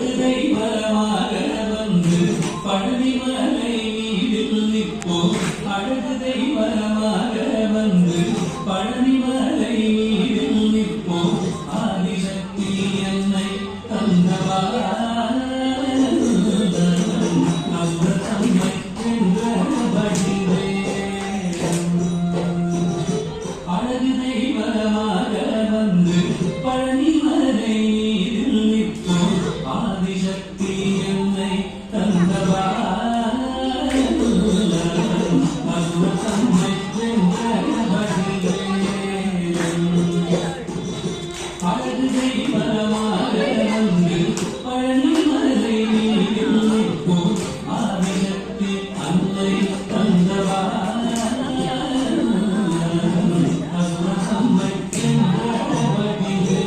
அழகு தெய்வமாக வந்து பழனிமலை மீதில் நிற்போம். அழகு தெய்வமாக வந்து பழனிமலை மீதில் நிற்போம். ஆதிசக்தி என்னை தந்தவா தம்மை என்ற வடிவே. அழகு தெய்வமாக வந்து பழனிமலை மீதில் நிற்போம். ஆதிசக்தி என்னை தந்தவா தம்மை என்ற வடிவே. அழகு தெய்வமாக வந்து பழனிமலை மீதில் நிற்போம். ஆதிசக்தி அன்னை தந்தவா தம்மை என்ற வடிவே.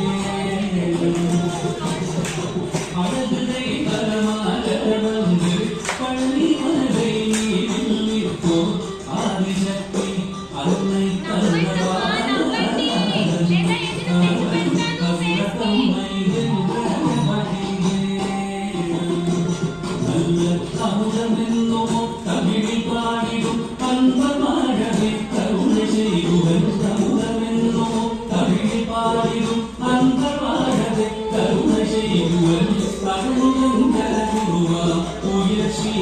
அழகு தெய்வமாக வந்து பழனிமலை மீதில் நிற்போம். ஆதிசக்தி அன்னை தந்தவா அமுதமென்னோ தமிழில் பாடிடும் அன்பமாகவே கருணை செய்குவன். அமுதமென்னோ தமிழில் பாடிடும் அன்பமாகவே கருணை செய்குவன். அருளும் கருவா உயர்ச்சி